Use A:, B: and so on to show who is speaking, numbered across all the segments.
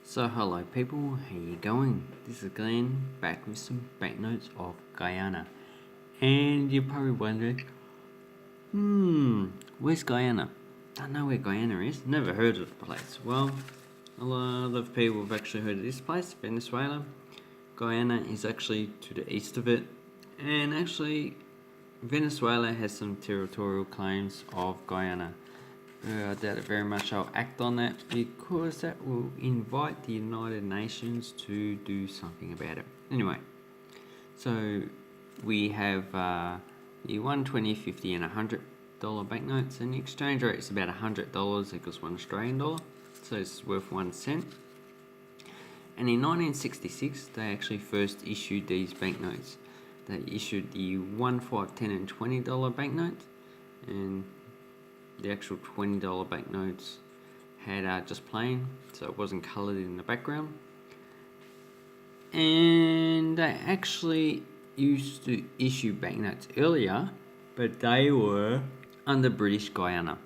A: So hello people, how you going? This is Glenn back with some banknotes of Guyana. And you're probably wondering, where's Guyana? Don't know where Guyana is, never heard of the place. Well, a lot of people have actually heard of this place, Venezuela. Guyana is actually to the east of it, and actually Venezuela has some territorial claims of Guyana. I doubt it very much I'll act on that because that will invite the United Nations to do something about it. Anyway, so we have the 120, 50 and $100 banknotes, and the exchange rate is about $100 equals $1 Australian dollar, so it's worth 1 cent. And in 1966 they actually first issued these banknotes. They issued the 1, 5, 10 and $20 banknotes, and the actual $20 banknotes had just plain, so it wasn't coloured in the background. And they actually used to issue banknotes earlier, but they were under British Guyana.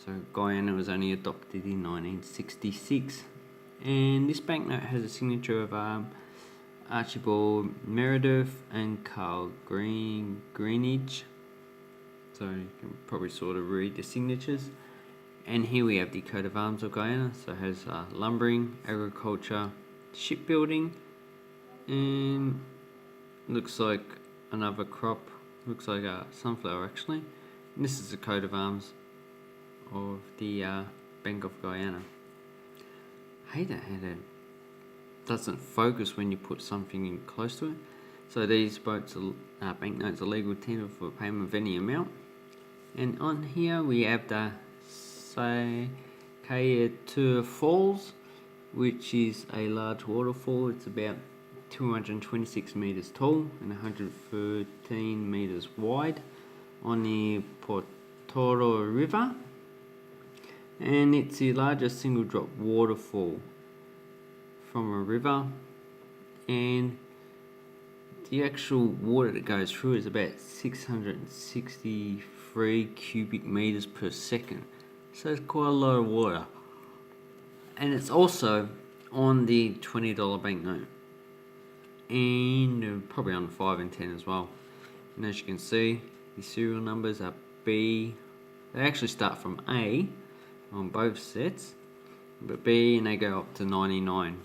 A: So Guyana was only adopted in 1966. And this banknote has a signature of Archibald Meredith and Carl Greenidge. So you can probably sort of read the signatures. And here we have the coat of arms of Guyana. So it has lumbering, agriculture, shipbuilding, and looks like another crop. Looks like a sunflower actually. And this is the coat of arms of the Bank of Guyana. I hate that how it doesn't focus when you put something in close to it. So these boats are banknotes are legal tender for payment of any amount. And on here we have the Kayatu Falls, which is a large waterfall. It's about 226 meters tall and 113 meters wide on the Polder River, and it's the largest single drop waterfall from a river, and the actual water that goes through is about 663 cubic meters per second. So it's quite a lot of water. And it's also on the $20 banknote. And probably on the 5 and 10 as well. And as you can see, the serial numbers are B. They actually start from A on both sets, but B, and they go up to 99.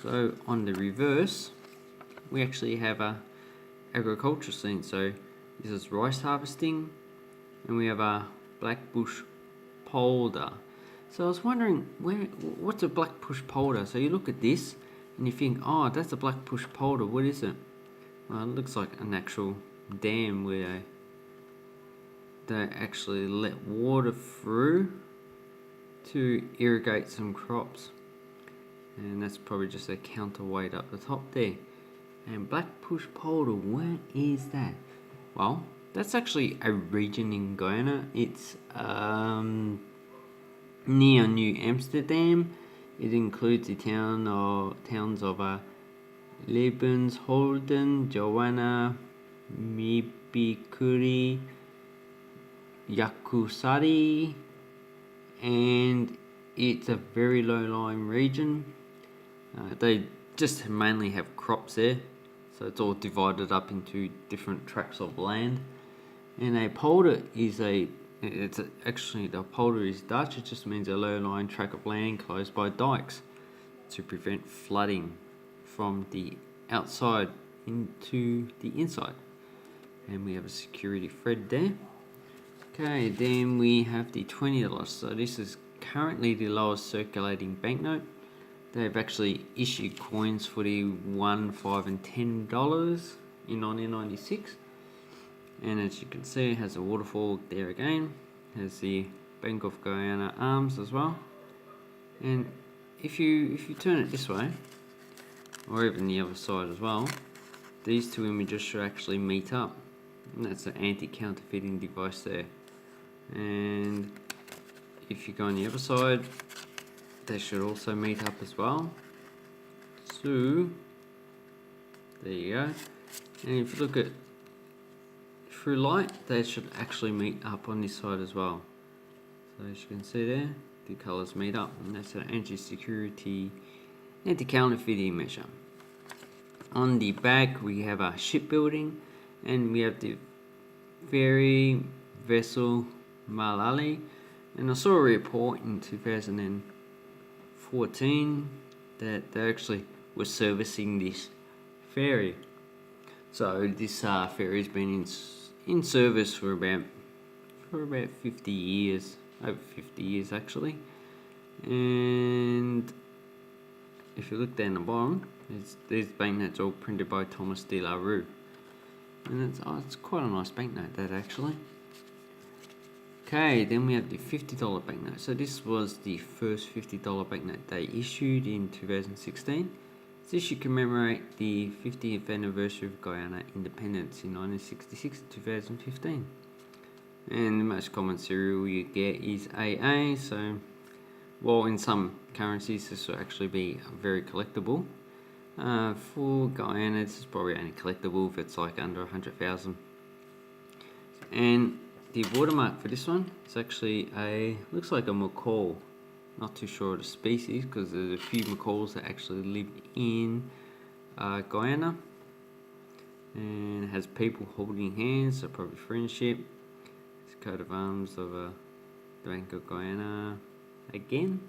A: So on the reverse, we actually have a agricultural scene. So this is rice harvesting, and we have a black bush polder. So I was wondering, what's a black bush polder? So you look at this and you think, oh, that's a black bush polder. What is it? Well, it looks like an actual dam where they actually let water through to irrigate some crops. And that's probably just a counterweight up the top there. And black bush polder, where is that? Well, that's actually a region in Guyana. It's near New Amsterdam. It includes the towns of Lebensholden, Joanna, Mibikuri, Yakusari, and it's a very low-lying region. They just mainly have crops there, so it's all divided up into different tracts of land. And a polder is actually the polder is Dutch. It just means a low-lying tract of land closed by dikes to prevent flooding from the outside into the inside. And we have a security thread there. Okay, then we have the $20. So this is currently the lowest circulating banknote. They've actually issued coins for the 1, 5 and $10 in 1996. And as you can see, it has a waterfall there again. It has the Bank of Guyana arms as well. And if you turn it this way, or even the other side as well, these two images should actually meet up. And that's an anti-counterfeiting device there. And if you go on the other side, they should also meet up as well. So there you go. And if you look at through light, they should actually meet up on this side as well. So as you can see there, the colours meet up, and that's an anti-security, anti-counterfeiting measure. On the back we have a shipbuilding, and we have the ferry vessel Malali, and I saw a report in 2014 that they actually were servicing this ferry. So this ferry's been in service for about 50 years, over 50 years actually. And if you look down the bottom, these banknotes all printed by Thomas de la Rue, and it's quite a nice banknote, that actually. Okay, then we have the $50 banknote. So this was the first $50 banknote they issued in 2016. This should commemorate the 50th anniversary of Guyana independence in 1966 to 2015. And the most common serial you get is AA. So, while in some currencies this will actually be very collectible, for Guyana this is probably only collectible if it's like under 100,000. And the watermark for this one is actually looks like a macaw. Not too sure of the species because there's a few macaws that actually live in Guyana, and it has people holding hands, so probably friendship. It's a coat of arms of the Bank of Guyana again,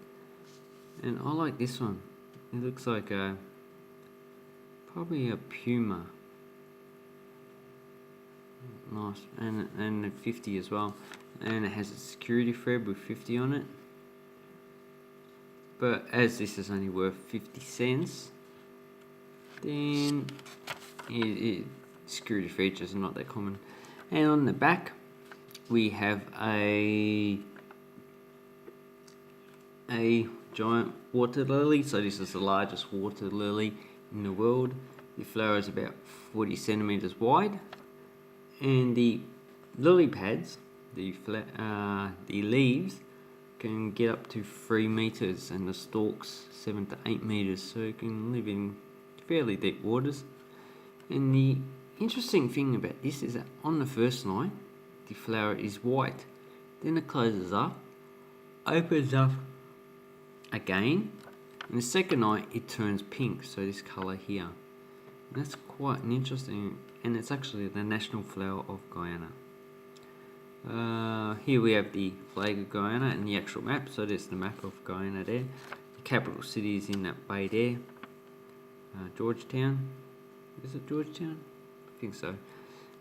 A: and I like this one. It looks like probably a puma. Nice, and a 50 as well, and it has a security thread with 50 on it. But as this is only worth 50 cents, then security features are not that common. And on the back we have a giant water lily. So this is the largest water lily in the world. The flower is about 40 centimeters wide, and the lily pads, the leaves, can get up to 3 meters, and the stalks 7 to 8 meters, so it can live in fairly deep waters. And the interesting thing about this is that on the first night the flower is white, then it closes up, opens up again, and the second night it turns pink, so this colour here. And that's quite an interesting, and it's actually the national flower of Guyana. Here we have the flag of Guyana and the actual map. So there's the map of Guyana there. The capital city is in that bay there. Georgetown. Is it Georgetown? I think so.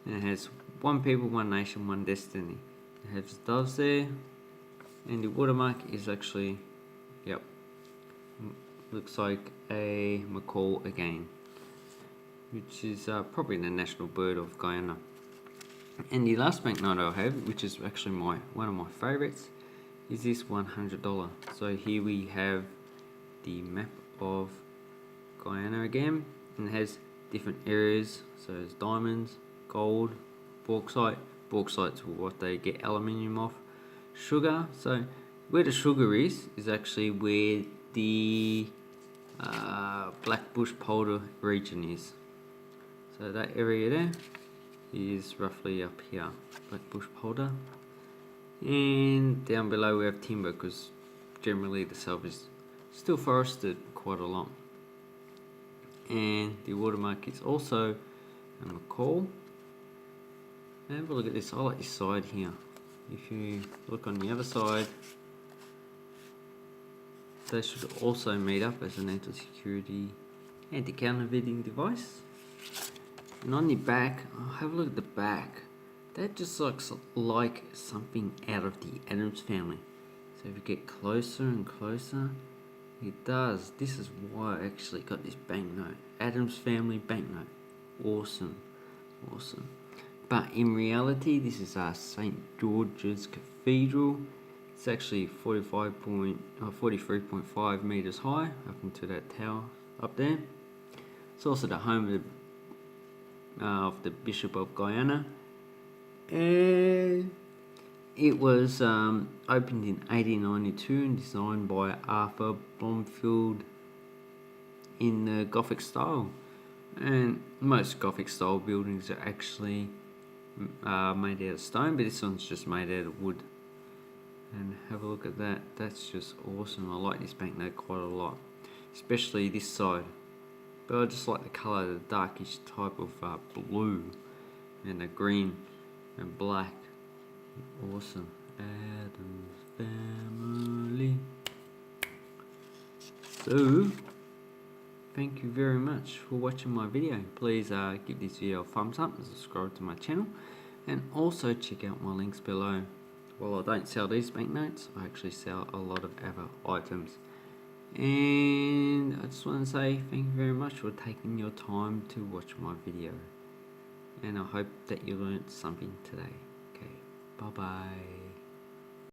A: And it has one people, one nation, one destiny. It has doves there. And the watermark is actually, yep, looks like a macaw again, which is probably the national bird of Guyana. And the last banknote I have, which is actually one of my favourites, is this $100. So here we have the map of Guyana again, and it has different areas. So there's diamonds, gold, bauxite. Bauxite's what they get aluminium off. Sugar. So where the sugar is actually where the Black Bush Polder region is. So that area there is roughly up here, Black Bush Polder. And down below we have timber, because generally the south is still forested quite a lot. And the watermark is also a macaw. And have a look at this. I like this side here. If you look on the other side, they should also meet up as an anti-security, anti-counterfeiting device. And on the back, oh, have a look at the back. That just looks like something out of the Addams family. So if you get closer and closer, it does. This is why I actually got this banknote. Addams family banknote. Awesome. Awesome. But in reality, this is St. George's Cathedral. It's actually 43.5 meters high up into that tower up there. It's also the home of the Bishop of Guyana, and it was opened in 1892 and designed by Arthur Blomfield in the Gothic style. And most Gothic style buildings are actually made out of stone, but this one's just made out of wood. And have a look at that. That's just awesome. I like this banknote quite a lot, especially this side. But I just like the colour, the darkish type of blue and the green and black. Awesome. Adam's family. So, thank you very much for watching my video. Please give this video a thumbs up and subscribe to my channel. And also check out my links below. While I don't sell these banknotes, I actually sell a lot of other items. And I just want to say thank you very much for taking your time to watch my video. And I hope that you learned something today. Okay, bye bye.